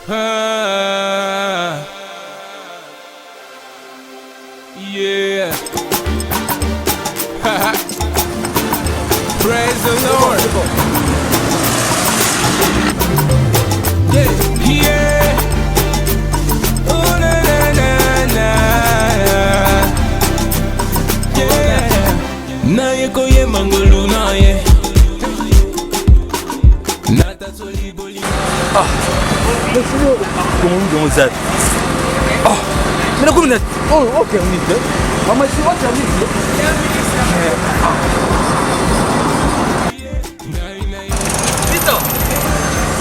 Yeah. Praise the Lord. Yeah, yeah. Oh na na na na. Yeah. Na ye koye mangolu na ye. Nata soli boli. Ah. Comment on ça? Ah. Mais la commune. Oh, OK, on dit. Maman, c'est quoi ça dit?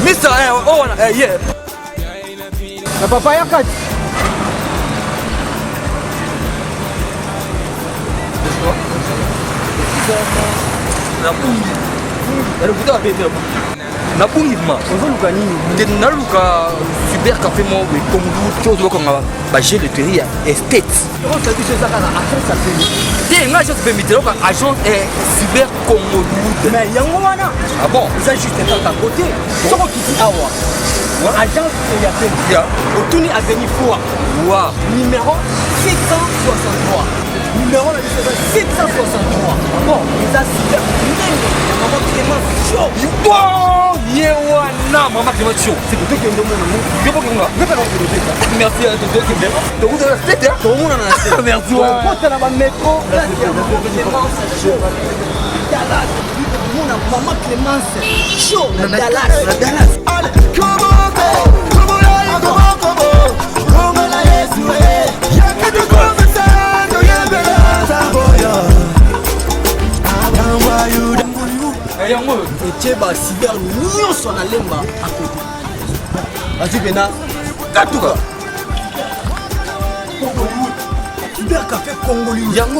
Mister, oh, yeah. Na papaya kati. Napungi ma ozoluka nini nde naluka super café mo be kongu chose ko ngaba ba gel de terre estate on t'a dit ça kana agence ça fait nga agence pe mitelo ka agence super congo mais yango wana ah bon ça juste à côté soko kiti awa agence ya pe ya otuni avenue Foua wa numéro 763 numéro la 763 bon ça super maman Clément chaud yewa na mama Clément chaud c'est que tu ndemo na yo ko nga merci à tout qui bien donc vous avez fait tout le monde en a merci porte na ba métro Dallas maman Clément chaud na Dallas etie basiber nyonso na lemba akote basi pena katuka siber kafe kongoli yango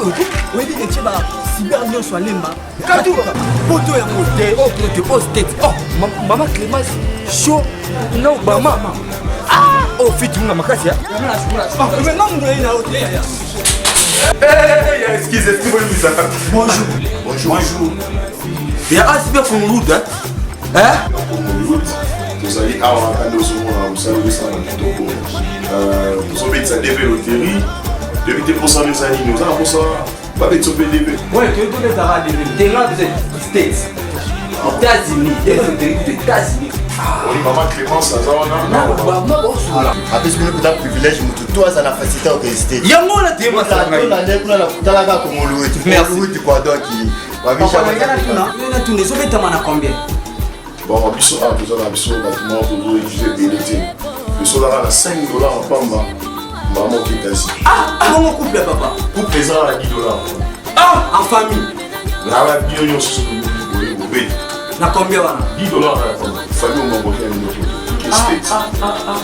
oyebi etie basiber nyonso ya lemba katuka poto yango te te pose tête oh mama Clémence chaud na obama oh fit munga makasi ya nga mundu yina ote excusez-moi. Bonjour. Il y a un super route, hein? Vous allez avoir un dos au vous savez ça vous avez ça DV loterie, depuis pour ça les années, nous avons ça, pas avec ce DV. Ouais, tu es dans la DV. T'es là, vous êtes States. Aux États-Unis, des États-Unis. Oui, maman Clémence, ça va, après ce que nous avons privilège, nous toi ça la facilité au résister. Il y a moi la démo ça. Merci quoi donc qui bon, biso a besoin d'un biso bâtiment pour vous utiliser des l'été. Biso là à $5 en pamba. Maman qui est quasi. comment couple papa Pour présent à $10. En famille Là la bio sur le bébé. na combien wana $10 famille au Maroc et au States.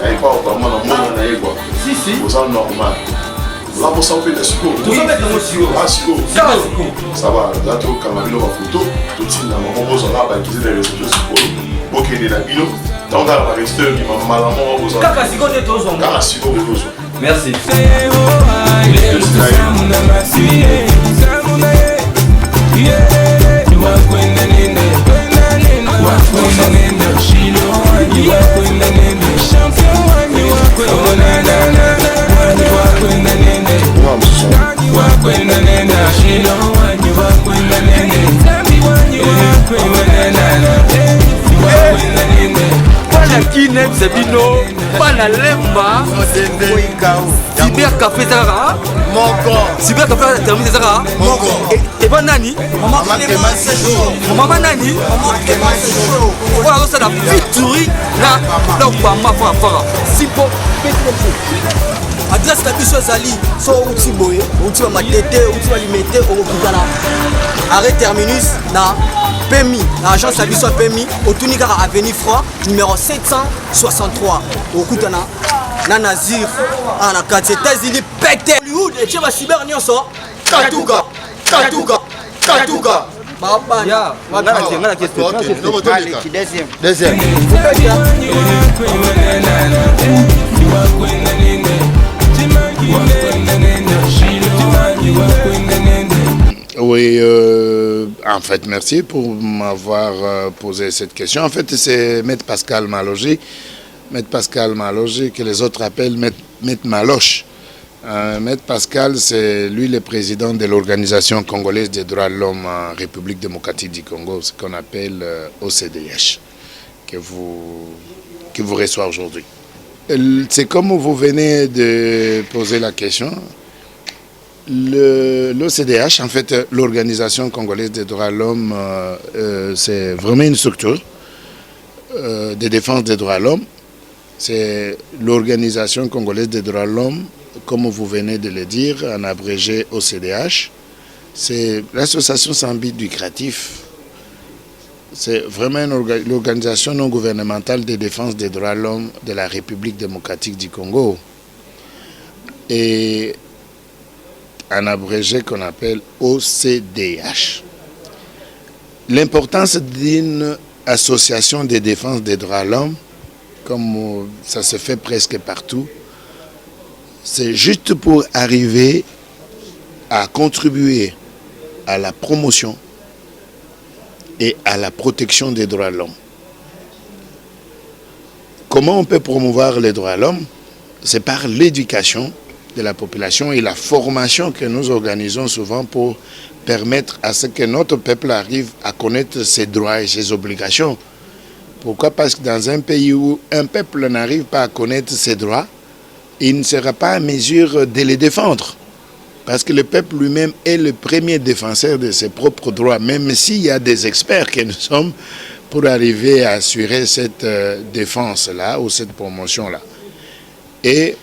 Et pas au Bama na mona na yego. si Vous en normal. Là pour ça on peut des secours. Vous en mettez dans le sirop. Ah secours. Ça va, là tu as ma photo, tout de na maman vous en a utiliser les réseaux sociaux pour qu'il y ait la bio. Donc à la rester qui m'a maman vous en. kaka sikote tozonga Kaka sikote tozonga. Merci. Kine Zabino, Pana Lemba, Cyber Café Zara, Cyber Café terminé Zara, et pas Nani, Maman Nani, voilà, c'est la victoire là où Bama Fara, Sipo, adresse na biso ezali so uti boye uti ba matete uti ba limete okokutana arrêt terminus na PMI na agence na biso PMI otuni kaka avenue Froid numéro 763 okutana na Nazir na quartier États-Unis pete Hollywood etie ba cyber nyonso katuka baba ya ngana question deuxième Oui, en fait, merci pour m'avoir posé cette question. En fait, c'est Maître Pascal Malogé. Maître Pascal Maloche, que les autres appellent Maître Maloche. Maître Pascal, c'est lui le président de l'Organisation congolaise des droits de l'homme en République démocratique du Congo, ce qu'on appelle OCDH, que vous reçoit aujourd'hui. C'est comme vous venez de poser la question. L'OCDH, en fait, l'Organisation congolaise des droits de l'homme, c'est vraiment une structure de défense des droits de l'homme. C'est l'Organisation congolaise des droits de l'homme, comme vous venez de le dire, en abrégé OCDH. C'est l'association sans but lucratif. C'est vraiment l'organisation non gouvernementale de défense des droits de l'homme de la République démocratique du Congo. Et en abrégé qu'on appelle OCDH. L'importance d'une association de défense des droits de l'homme, comme ça se fait presque partout, c'est juste pour arriver à contribuer à la promotion et à la protection des droits de l'homme. Comment on peut promouvoir les droits de l'homme? C'est par l'éducation de la population et la formation que nous organisons souvent pour permettre à ce que notre peuple arrive à connaître ses droits et ses obligations. Pourquoi? Parce que dans un pays où un peuple n'arrive pas à connaître ses droits, il ne sera pas en mesure de les défendre. Parce que le peuple lui-même est le premier défenseur de ses propres droits, même s'il y a des experts que nous sommes pour arriver à assurer cette défense-là ou cette promotion-là. Et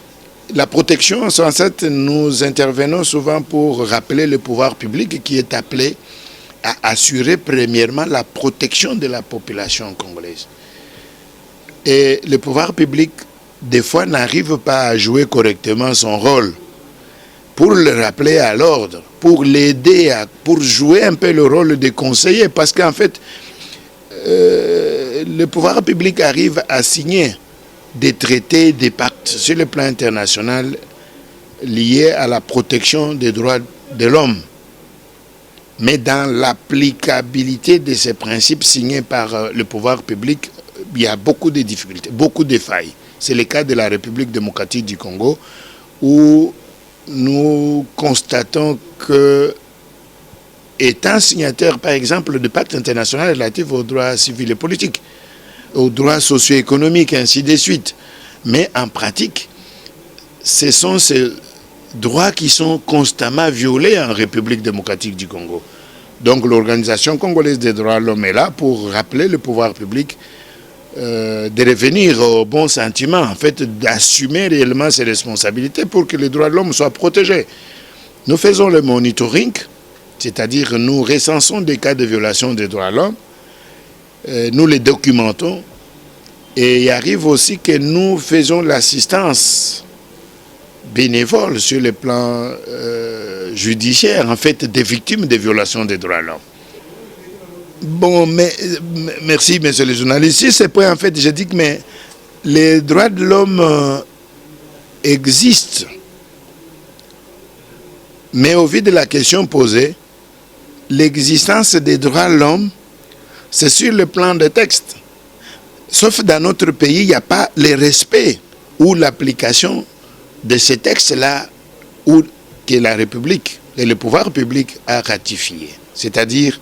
la protection, en fait, nous intervenons souvent pour rappeler le pouvoir public qui est appelé à assurer premièrement la protection de la population congolaise. Et le pouvoir public, des fois, n'arrive pas à jouer correctement son rôle pour le rappeler à l'ordre, pour l'aider, pour jouer un peu le rôle de conseiller. Parce qu'en fait, le pouvoir public arrive à signer des traités, des pactes sur le plan international liés à la protection des droits de l'homme. Mais dans l'applicabilité de ces principes signés par le pouvoir public, il y a beaucoup de difficultés, beaucoup de failles. C'est le cas de la République démocratique du Congo, où nous constatons que, étant signataire, par exemple, du pacte international relatif aux droits civils et politiques, aux droits socio-économiques, ainsi de suite. Mais en pratique, ce sont ces droits qui sont constamment violés en République démocratique du Congo. Donc l'Organisation congolaise des droits de l'homme est là pour rappeler le pouvoir public de revenir au bon sentiment, en fait, d'assumer réellement ses responsabilités pour que les droits de l'homme soient protégés. Nous faisons le monitoring, c'est-à-dire nous recensons des cas de violation des droits de l'homme, nous les documentons, et il arrive aussi que nous faisons l'assistance bénévole sur le plan judiciaire, en fait, des victimes des violations des droits de l'homme. Bon, mais merci, monsieur le journaliste. Sur ce point, en fait, je dis que les droits de l'homme existent. Mais au vu de la question posée, l'existence des droits de l'homme, c'est sur le plan des textes. Sauf dans notre pays, il n'y a pas le respect ou l'application de ces textes-là que la République et le pouvoir public a ratifié. C'est-à-dire,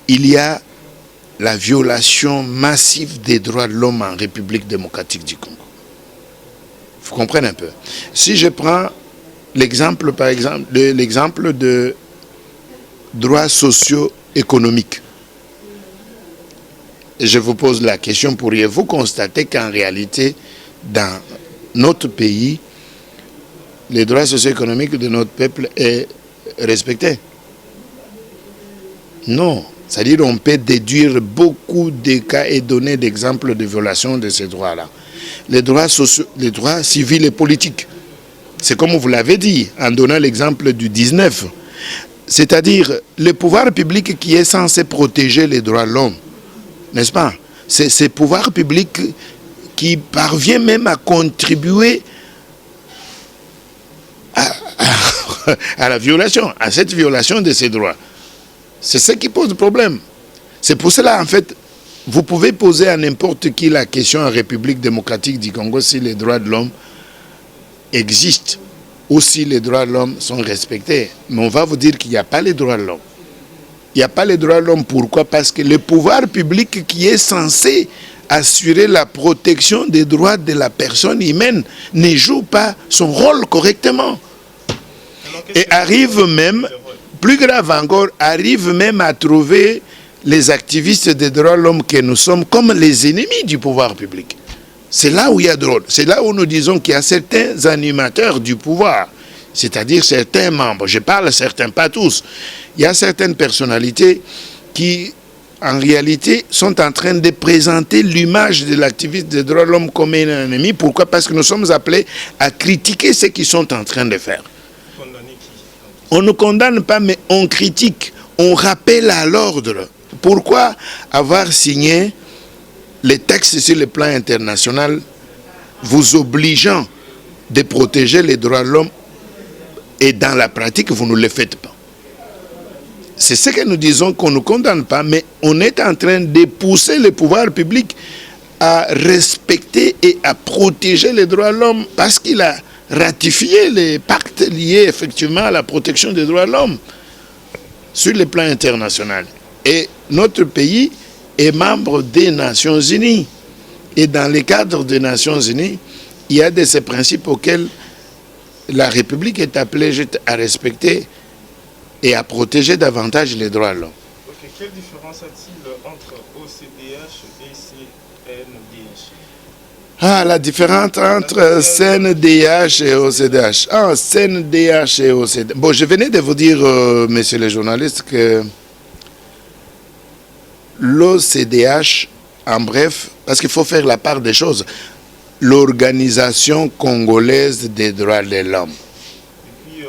il y a la violation massive des droits de l'homme en République démocratique du Congo. Vous comprenez un peu. Si je prends l'exemple, par exemple, l'exemple de droits socio-économiques, je vous pose la question, pourriez-vous constater qu'en réalité, dans notre pays, les droits socio-économiques de notre peuple est respecté? Non. C'est-à-dire qu'on peut déduire beaucoup de cas et donner d'exemples de violation de ces droits-là. Les droits civils et politiques, c'est comme vous l'avez dit, en donnant l'exemple du 19. C'est-à-dire le pouvoir public qui est censé protéger les droits de l'homme, n'est-ce pas? C'est ce pouvoir public qui parvient même à contribuer à la violation, à cette violation de ces droits. C'est ce qui pose problème. C'est pour cela, en fait, Vous pouvez poser à n'importe qui la question en République démocratique du Congo si les droits de l'homme existent ou si les droits de l'homme sont respectés. Mais on va vous dire qu'il n'y a pas les droits de l'homme. Il n'y a pas les droits de l'homme. Pourquoi? Parce que le pouvoir public qui est censé assurer la protection des droits de la personne humaine ne joue pas son rôle correctement. Et arrive même, plus grave encore, arrive même à trouver les activistes des droits de l'homme que nous sommes comme les ennemis du pouvoir public. C'est là où il y a drôle. C'est là où nous disons qu'il y a certains animateurs du pouvoir, c'est-à-dire certains membres. Je parle certains, pas tous. Il y a certaines personnalités qui, en réalité, sont en train de présenter l'image de l'activiste des droits de l'homme comme un ennemi. Pourquoi? Parce que nous sommes appelés à critiquer ce qu'ils sont en train de faire. On ne condamne pas, mais on critique. On rappelle à l'ordre. Pourquoi avoir signé les textes sur le plan international vous obligeant de protéger les droits de l'homme et dans la pratique, vous ne le faites pas? C'est ce que nous disons, qu'on ne condamne pas, mais on est en train de pousser le pouvoir public à respecter et à protéger les droits de l'homme parce qu'il a ratifié les pactes liés effectivement à la protection des droits de l'homme sur le plan international. Et notre pays est membre des Nations Unies. Et dans le cadre des Nations Unies, il y a de ces principes auxquels la République est appelée à respecter et à protéger davantage les droits de l'homme. Okay. Quelle différence a-t-il entre OCDH et CNDH? La différence entre CNDH et OCDH. CNDH et OCDH. Bon, je venais de vous dire, messieurs les journalistes, que l'OCDH, en bref, parce qu'il faut faire la part des choses, l'Organisation congolaise des droits de l'homme.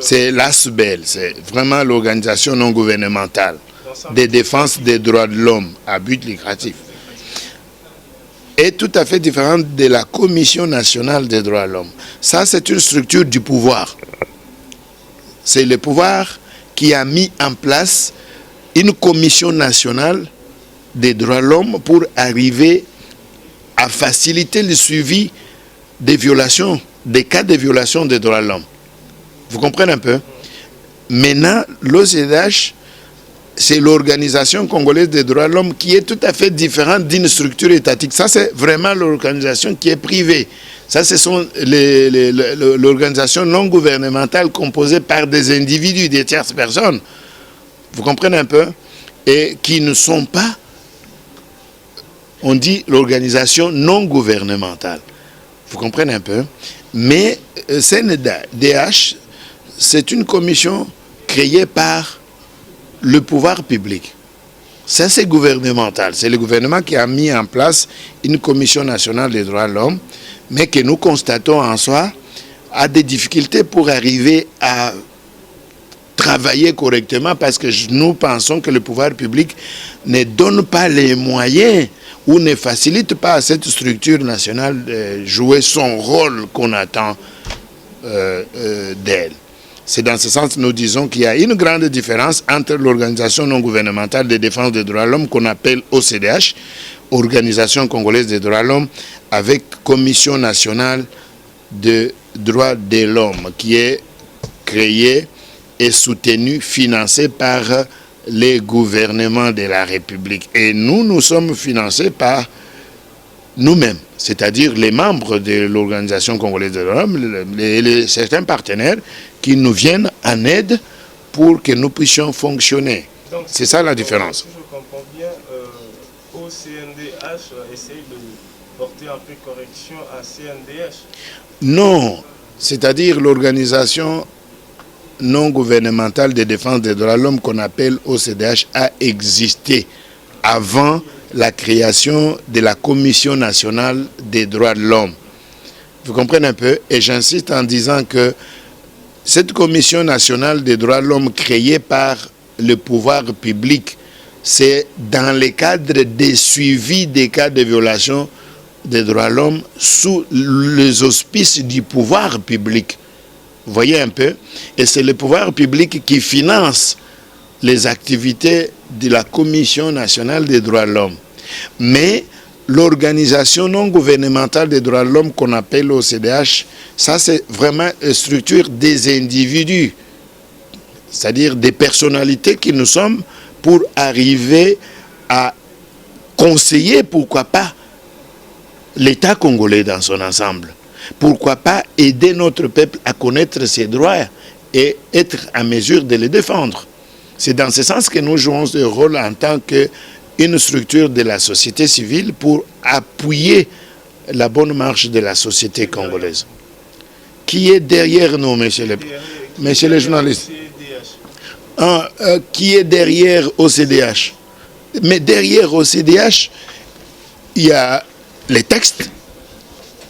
C'est l'ASBEL, c'est vraiment l'organisation non gouvernementale de défense des droits de l'homme à but lucratif. Est tout à fait différente de la Commission nationale des droits de l'homme. Ça, c'est une structure du pouvoir. C'est le pouvoir qui a mis en place une commission nationale des droits de l'homme pour arriver à faciliter le suivi des violations, des cas de violation des droits de l'homme. Vous comprenez un peu? Maintenant, l'OCDH, c'est l'Organisation congolaise des droits de l'homme qui est tout à fait différente d'une structure étatique. Ça, c'est vraiment l'organisation qui est privée. Ça, ce sont l'organisation non gouvernementale composée par des individus, des tierces personnes. Vous comprenez un peu? Et qui ne sont pas, on dit l'organisation non gouvernementale. Vous comprenez un peu? Mais CNDH, c'est une commission créée par le pouvoir public. Ça, c'est gouvernemental. C'est le gouvernement qui a mis en place une commission nationale des droits de l'homme, mais que nous constatons en soi a des difficultés pour arriver à travailler correctement parce que nous pensons que le pouvoir public ne donne pas les moyens ou ne facilite pas à cette structure nationale de jouer son rôle qu'on attend d'elle. C'est dans ce sens que nous disons qu'il y a une grande différence entre l'organisation non gouvernementale de défense des droits de l'homme qu'on appelle OCDH, Organisation congolaise des droits de l'homme, avec Commission nationale des droits de l'homme, qui est créée et soutenue, financée par les gouvernements de la République. Et nous sommes financés par nous-mêmes, c'est-à-dire les membres de l'Organisation congolaise des droits de l'homme, certains partenaires qui nous viennent en aide pour que nous puissions fonctionner. C'est ça la différence. Si je comprends bien, OCNDH essaye de porter un peu correction à CNDH. Non, c'est-à-dire l'organisation non gouvernementale de défense des droits de l'homme qu'on appelle OCDH a existé avant la création de la Commission nationale des droits de l'homme. Vous comprenez un peu? Et j'insiste en disant que cette Commission nationale des droits de l'homme créée par le pouvoir public, c'est dans le cadre des suivis des cas de violation des droits de l'homme sous les auspices du pouvoir public. Vous voyez un peu? Et c'est le pouvoir public qui finance les activités de la Commission nationale des droits de l'homme. Mais l'organisation non gouvernementale des droits de l'homme qu'on appelle OCDH, ça c'est vraiment une structure des individus, c'est-à-dire des personnalités qui nous sommes pour arriver à conseiller, pourquoi pas, l'État congolais dans son ensemble. Pourquoi pas aider notre peuple à connaître ses droits et être en mesure de les défendre. C'est dans ce sens que nous jouons ce rôle en tant qu'une structure de la société civile pour appuyer la bonne marche de la société congolaise. Qui est derrière nous, monsieur le journaliste? Qui est derrière OCDH? Mais derrière OCDH, il y a les textes,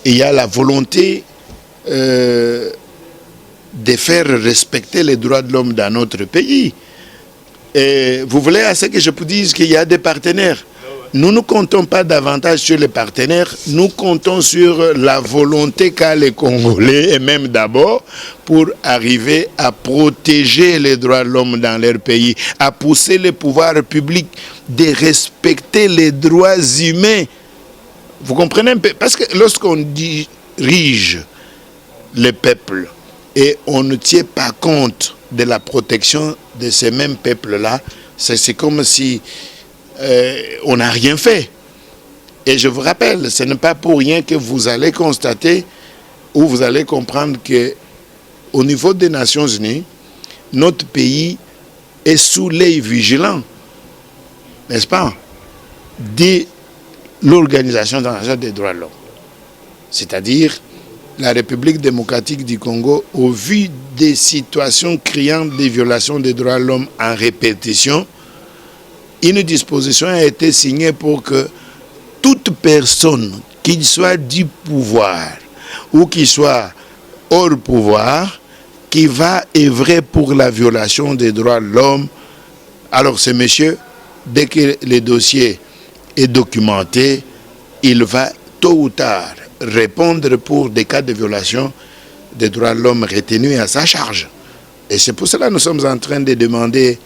il y a la volonté de faire respecter les droits de l'homme dans notre pays. Et vous voulez à ce que je vous dise qu'il y a des partenaires. Nous ne comptons pas davantage sur les partenaires, nous comptons sur la volonté qu'a les Congolais, et même d'abord, pour arriver à protéger les droits de l'homme dans leur pays, à pousser les pouvoirs publics de respecter les droits humains. Vous comprenez un peu? Parce que lorsqu'on dirige le peuple et on ne tient pas compte de la protection de ces mêmes peuples-là, c'est comme si on n'a rien fait. Et je vous rappelle, ce n'est pas pour rien que vous allez constater ou vous allez comprendre qu'au niveau des Nations Unies, notre pays est sous l'œil vigilant, n'est-ce pas, de l'Organisation internationale des droits de l'homme. C'est-à-dire la République démocratique du Congo, au vu des situations criantes des violations des droits de l'homme en répétition, une disposition a été signée pour que toute personne, qu'il soit du pouvoir ou qu'il soit hors pouvoir, qui va œuvrer pour la violation des droits de l'homme, alors ce monsieur, dès que le dossier est documenté, il va tôt ou tard répondre pour des cas de violation des droits de l'homme retenus à sa charge. Et c'est pour cela que nous sommes en train de demander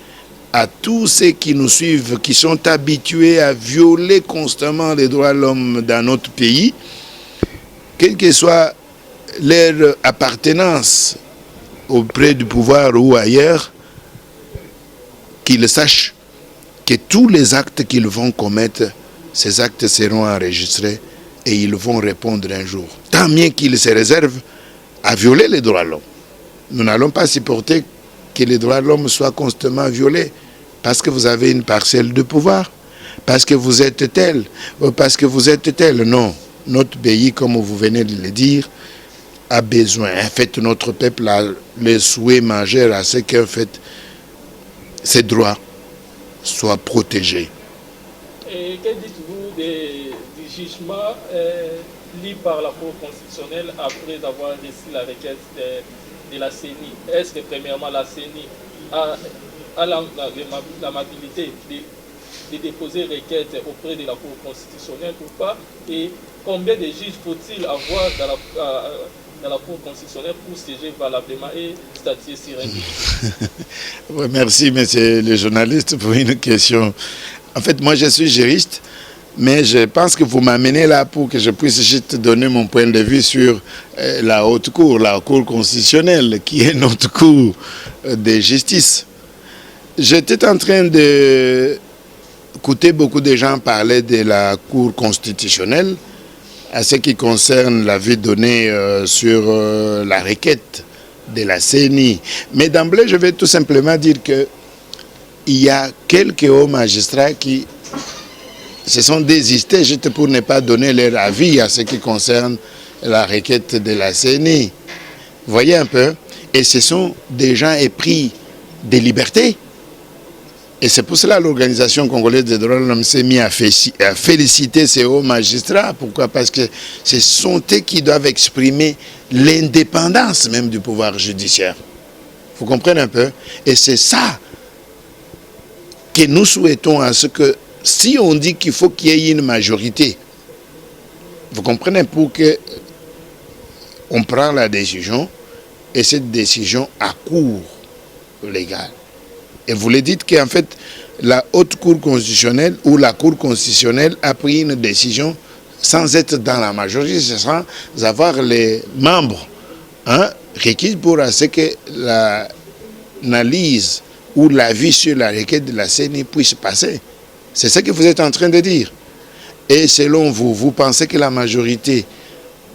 à tous ceux qui nous suivent, qui sont habitués à violer constamment les droits de l'homme dans notre pays, quelle que soit leur appartenance auprès du pouvoir ou ailleurs, qu'ils sachent que tous les actes qu'ils vont commettre, ces actes seront enregistrés et ils vont répondre un jour. Tant mieux qu'ils se réservent à violer les droits de l'homme. Nous n'allons pas supporter que les droits de l'homme soient constamment violés parce que vous avez une parcelle de pouvoir, parce que vous êtes tel, ou parce que vous êtes tel. Non, notre pays, comme vous venez de le dire, a besoin. En fait, notre peuple a le souhait majeur à ce qu'en fait, ses droits soient protégés. Et que dites-vous du jugement lu par la Cour constitutionnelle après avoir reçu la requête de la CENI? Est-ce que premièrement la CENI a l'amabilité de déposer requête auprès de la Cour constitutionnelle ou pas? Et combien de juges faut-il avoir dans la Cour constitutionnelle pour siéger valablement et statuer sur un dossier? Oui, merci, monsieur le journaliste, pour une question. En fait, moi, je suis juriste, mais je pense que vous m'amenez là pour que je puisse juste donner mon point de vue sur la haute cour, la cour constitutionnelle, qui est notre cour de justice. J'étais en train d'écouter beaucoup de gens parler de la cour constitutionnelle à ce qui concerne l'avis donné sur la requête de la CENI. Mais d'emblée, je vais tout simplement dire que il y a quelques hauts magistrats qui se sont désistés juste pour ne pas donner leur avis à ce qui concerne la requête de la CENI. Vous voyez un peu? Et ce sont des gens épris de liberté. Et c'est pour cela que l'Organisation congolaise des droits de l'homme s'est mise à féliciter ces hauts magistrats. Pourquoi? Parce que ce sont eux qui doivent exprimer l'indépendance même du pouvoir judiciaire. Vous comprenez un peu? Et c'est ça que nous souhaitons, à ce que, si on dit qu'il faut qu'il y ait une majorité, vous comprenez, pour que on prend la décision, et cette décision a cours légal. Et vous le dites qu'en fait, la haute cour constitutionnelle ou la cour constitutionnelle a pris une décision sans être dans la majorité, sans avoir les membres requis pour ce que l'analyse ou l'avis sur la requête de la CENI puisse passer. C'est ce que vous êtes en train de dire. Et selon vous, vous pensez que la majorité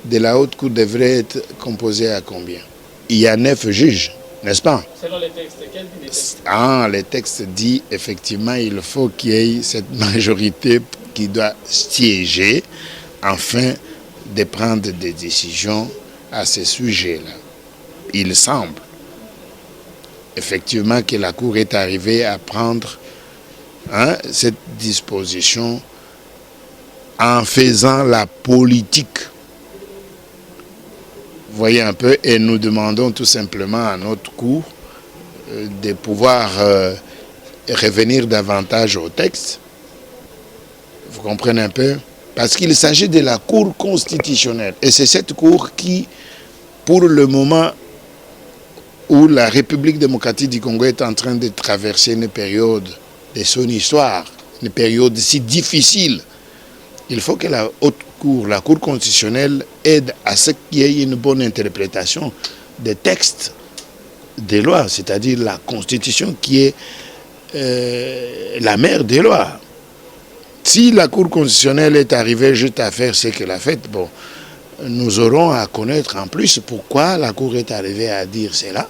de la haute cour devrait être composée à combien? Il y a 9 juges, n'est-ce pas? Selon les textes, quel dit les textes? Les textes disent effectivement il faut qu'il y ait cette majorité qui doit siéger afin de prendre des décisions à ce sujet-là. Il semble effectivement que la Cour est arrivée à prendre cette disposition en faisant la politique. Vous voyez un peu, et nous demandons tout simplement à notre Cour de pouvoir revenir davantage au texte. Vous comprenez un peu? Parce qu'il s'agit de la Cour constitutionnelle. Et c'est cette Cour qui, pour le moment où la République démocratique du Congo est en train de traverser une période de son histoire, une période si difficile, il faut que la haute cour, la Cour constitutionnelle, aide à ce qu'il y ait une bonne interprétation des textes des lois, c'est-à-dire la Constitution qui est la mère des lois. Si la Cour constitutionnelle est arrivée juste à faire ce qu'elle a fait, bon, nous aurons à connaître en plus pourquoi la Cour est arrivée à dire cela.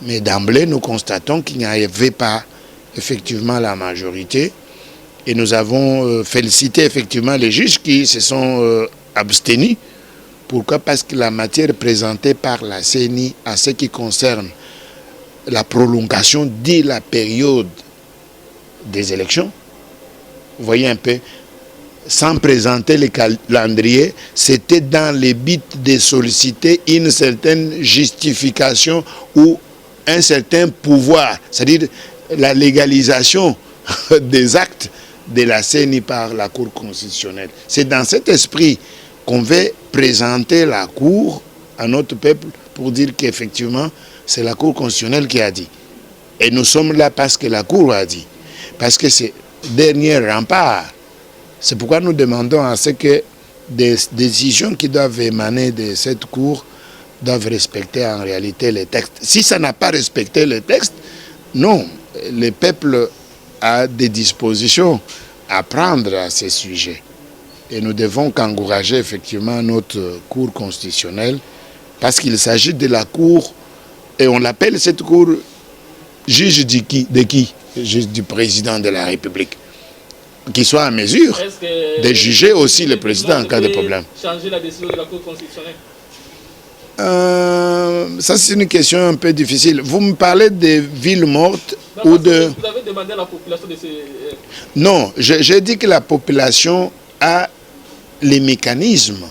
Mais d'emblée, nous constatons qu'il n'y avait pas effectivement la majorité. Et nous avons félicité effectivement les juges qui se sont abstenus. Pourquoi? Parce que la matière présentée par la CENI à ce qui concerne la prolongation de la période des élections, vous voyez un peu, sans présenter le calendrier, c'était dans le but de solliciter une certaine justification ou un certain pouvoir, c'est-à-dire la légalisation des actes de la CENI par la Cour constitutionnelle. C'est dans cet esprit qu'on veut présenter la Cour à notre peuple pour dire qu'effectivement, c'est la Cour constitutionnelle qui a dit. Et nous sommes là parce que la Cour a dit. Parce que c'est le dernier rempart. C'est pourquoi nous demandons à ce que des décisions qui doivent émaner de cette Cour doivent respecter en réalité les textes. Si ça n'a pas respecté les textes, non, le peuple a des dispositions à prendre à ces sujets. Et nous devons qu'encourager effectivement notre Cour constitutionnelle parce qu'il s'agit de la Cour, et on l'appelle cette Cour juge de qui? Juge du président de la République. Qui soit à mesure de juger aussi le président en cas de problème. Changer la décision de la Cour constitutionnelle? Ça, c'est une question un peu difficile. Vous me parlez de villes mortes non, ou de... Vous avez demandé à la population de se... Non, j'ai dit que la population a les mécanismes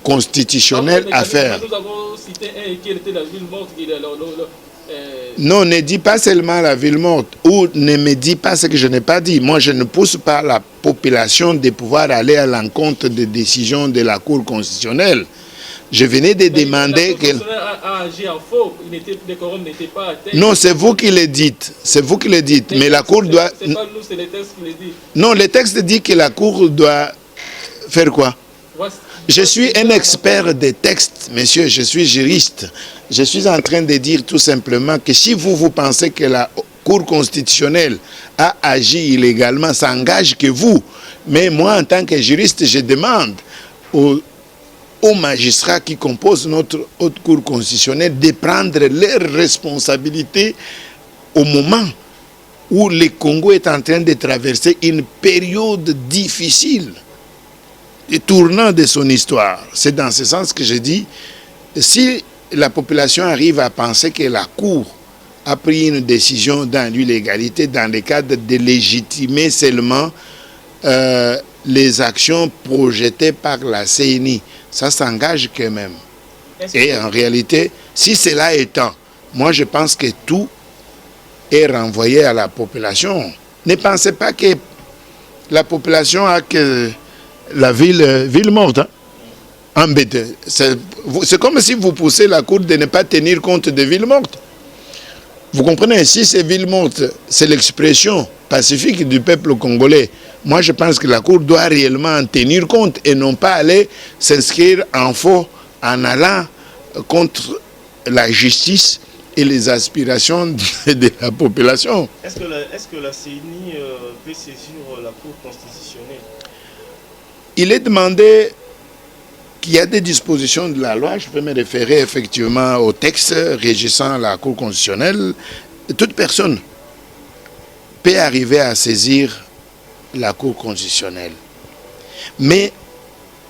constitutionnels à faire. Nous avons cité un qui était la ville morte. Non, ne dis pas seulement la ville morte ou ne me dis pas ce que je n'ai pas dit. Moi, je ne pousse pas la population de pouvoir aller à l'encontre des décisions de la Cour constitutionnelle. Je venais de demander qu'elle... a agi en faux, le quorum n'était pas atteint. Non, c'est vous qui le dites. C'est vous qui le dites. Mais la Cour doit... C'est pas nous, c'est les textes qui le disent. Non, le texte dit que la Cour doit faire quoi? Je suis un expert des textes, monsieur, je suis juriste. Je suis en train de dire tout simplement que si vous pensez que la Cour constitutionnelle a agi illégalement, ça engage que vous. Mais moi, en tant que juriste, je demande aux magistrats qui composent notre haute Cour constitutionnelle de prendre leurs responsabilités au moment où le Congo est en train de traverser une période difficile. Le tournant de son histoire. C'est dans ce sens que je dis, si la population arrive à penser que la Cour a pris une décision dans l'illégalité dans le cadre de légitimer seulement les actions projetées par la CENI, ça s'engage quand même. Et en réalité, si cela étant, moi je pense que tout est renvoyé à la population. Ne pensez pas que la population a que la ville morte, embêtée. C'est comme si vous poussez la Cour de ne pas tenir compte des villes mortes. Vous comprenez, si ces villes mortes, c'est l'expression pacifique du peuple congolais, moi je pense que la Cour doit réellement en tenir compte et non pas aller s'inscrire en faux en allant contre la justice et les aspirations de la population. Est-ce que la CENI peut saisir la Cour constitutionnelle? Il est demandé qu'il y a des dispositions de la loi, je peux me référer effectivement au texte régissant la Cour constitutionnelle. Toute personne peut arriver à saisir la Cour constitutionnelle. Mais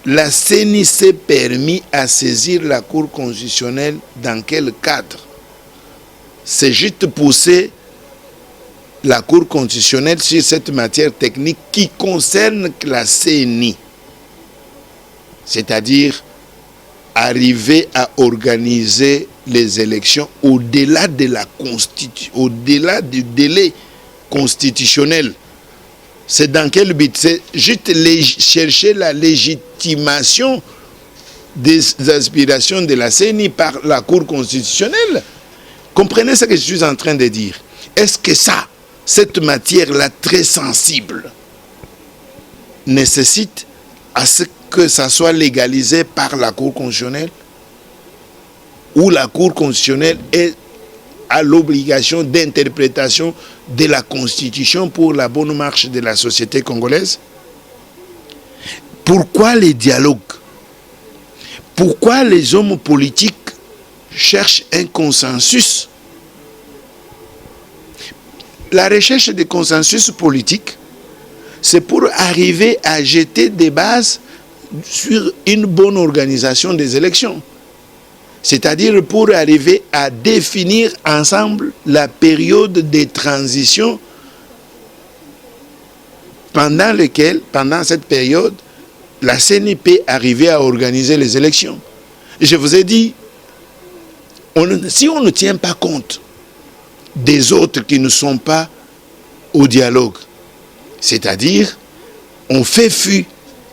la CENI s'est permis à saisir la Cour constitutionnelle dans quel cadre? C'est juste pousser la Cour constitutionnelle sur cette matière technique qui concerne la CENI. C'est-à-dire arriver à organiser les élections au-delà de au-delà du délai constitutionnel. C'est dans quel but? C'est juste chercher la légitimation des aspirations de la CENI par la Cour constitutionnelle. Comprenez ce que je suis en train de dire. Est-ce que ça, cette matière-là très sensible, nécessite à ce que ça soit légalisé par la Cour constitutionnelle, ou la Cour constitutionnelle a l'obligation d'interprétation de la Constitution pour la bonne marche de la société congolaise? Pourquoi les dialogues? Pourquoi les hommes politiques cherchent un consensus? La recherche de consensus politique, c'est pour arriver à jeter des bases sur une bonne organisation des élections. C'est-à-dire pour arriver à définir ensemble la période de transition pendant cette période, la CENI peut arriver à organiser les élections. Je vous ai dit, si on ne tient pas compte des autres qui ne sont pas au dialogue, c'est-à-dire on fait fi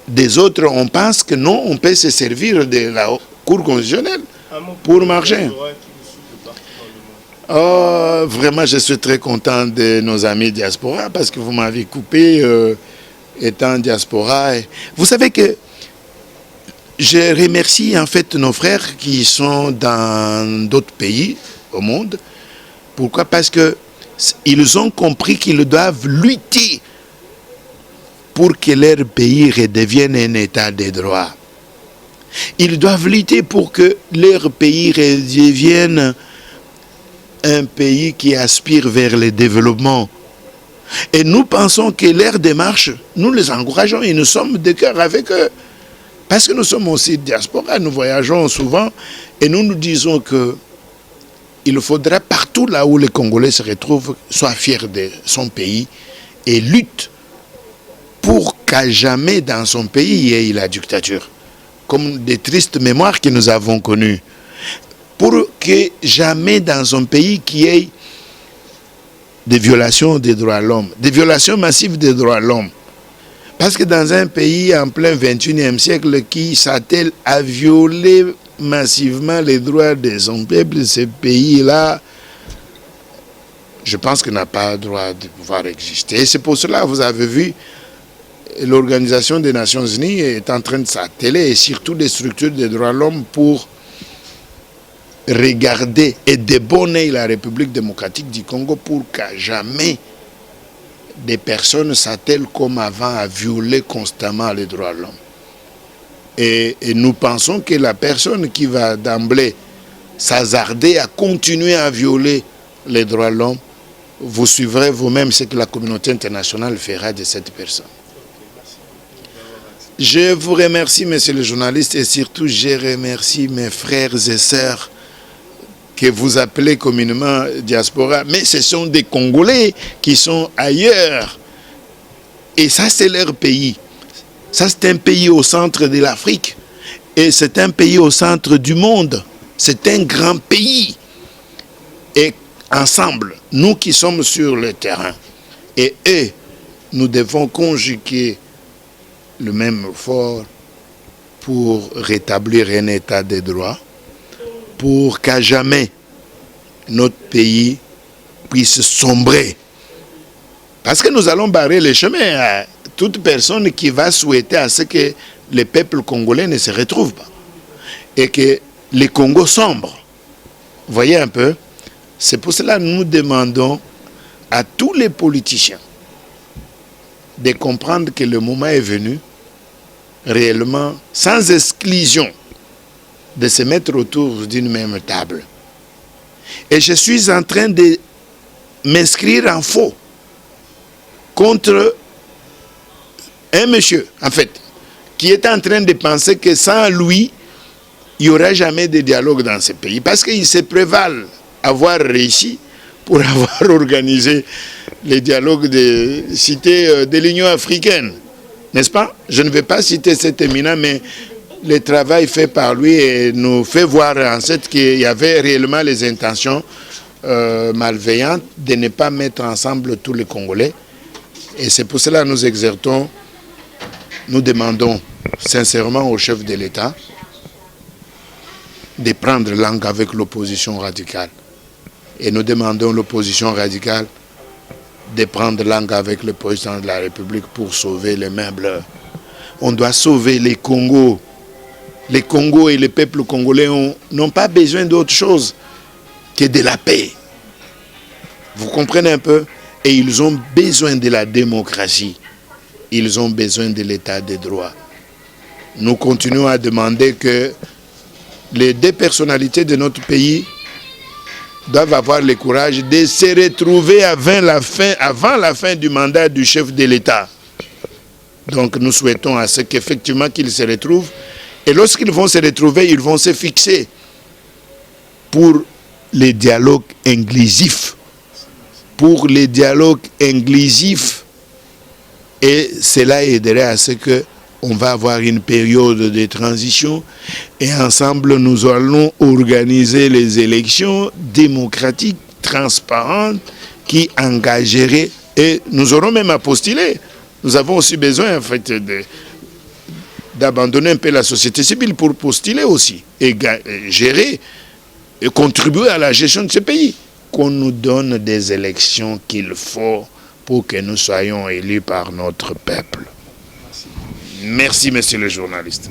des autres, on pense que non, on peut se servir de la Cour constitutionnelle pour marcher. Oh, vraiment, je suis très content de nos amis diaspora parce que vous m'avez coupé étant diaspora. Vous savez que je remercie en fait nos frères qui sont dans d'autres pays au monde. Pourquoi? Parce qu'ils ont compris qu'ils doivent lutter pour que leur pays redevienne un état de droit. Ils doivent lutter pour que leur pays redevienne un pays qui aspire vers le développement. Et nous pensons que leur démarche, nous les encourageons et nous sommes de cœur avec eux. Parce que nous sommes aussi diaspora, nous voyageons souvent et nous nous disons que il faudra partout là où les Congolais se retrouvent, soient fiers de son pays et luttent pour qu'à jamais dans son pays il y ait la dictature. Comme des tristes mémoires que nous avons connues. Pour que jamais dans un pays qu'il y ait des violations des droits de l'homme, des violations massives des droits de l'homme. Parce que dans un pays en plein 21e siècle qui s'attelle à violer massivement les droits de son peuple, ce pays-là, je pense qu'il n'a pas le droit de pouvoir exister. Et c'est pour cela que vous avez vu, l'Organisation des Nations Unies est en train de s'atteler, et surtout des structures des droits de l'homme, pour regarder et débonner la République démocratique du Congo pour qu'à jamais des personnes s'attellent comme avant à violer constamment les droits de l'homme. Et nous pensons que la personne qui va d'emblée s'hasarder à continuer à violer les droits de l'homme, vous suivrez vous-même ce que la communauté internationale fera de cette personne. Je vous remercie, messieurs les journalistes, et surtout je remercie mes frères et sœurs que vous appelez communément diaspora, mais ce sont des Congolais qui sont ailleurs. Et ça, c'est leur pays. Ça, c'est un pays au centre de l'Afrique. Et c'est un pays au centre du monde. C'est un grand pays. Et ensemble, nous qui sommes sur le terrain, et eux, nous devons conjuguer le même effort pour rétablir un état de droit, pour qu'à jamais notre pays puisse sombrer. Parce que nous allons barrer les chemins à toute personne qui va souhaiter à ce que le peuple congolais ne se retrouve pas. Et que les Congo sombre. Vous voyez un peu? C'est pour cela que nous demandons à tous les politiciens de comprendre que le moment est venu, réellement, sans exclusion, de se mettre autour d'une même table. Et je suis en train de m'inscrire en faux contre un monsieur, en fait, qui est en train de penser que sans lui, il n'y aura jamais de dialogue dans ce pays. Parce qu'il se prévalent avoir réussi pour avoir organisé les dialogues de cité de l'Union africaine. N'est-ce pas? Je ne vais pas citer cet éminent, mais le travail fait par lui et nous fait voir en fait qu'il y avait réellement les intentions malveillantes de ne pas mettre ensemble tous les Congolais. Et c'est pour cela que nous exertons, nous demandons sincèrement au chef de l'État de prendre langue avec l'opposition radicale. Et nous demandons l'opposition radicale de prendre langue avec le président de la République pour sauver les meubles. On doit sauver les Congos. Les Congos et le peuple congolais n'ont pas besoin d'autre chose que de la paix. Vous comprenez un peu? Et ils ont besoin de la démocratie. Ils ont besoin de l'état de droit. Nous continuons à demander que les deux personnalités de notre pays doivent avoir le courage de se retrouver avant la fin du mandat du chef de l'État. Donc nous souhaitons à ce qu'effectivement qu'ils se retrouvent. Et lorsqu'ils vont se retrouver, ils vont se fixer pour les dialogues inclusifs. Pour les dialogues inclusifs. Et cela aiderait à ce que on va avoir une période de transition et ensemble nous allons organiser les élections démocratiques, transparentes, qui engageraient, et nous aurons même à postuler. Nous avons aussi besoin en fait d'abandonner un peu la société civile pour postuler aussi et gérer et contribuer à la gestion de ce pays. Qu'on nous donne des élections qu'il faut pour que nous soyons élus par notre peuple. Merci, monsieur le journaliste.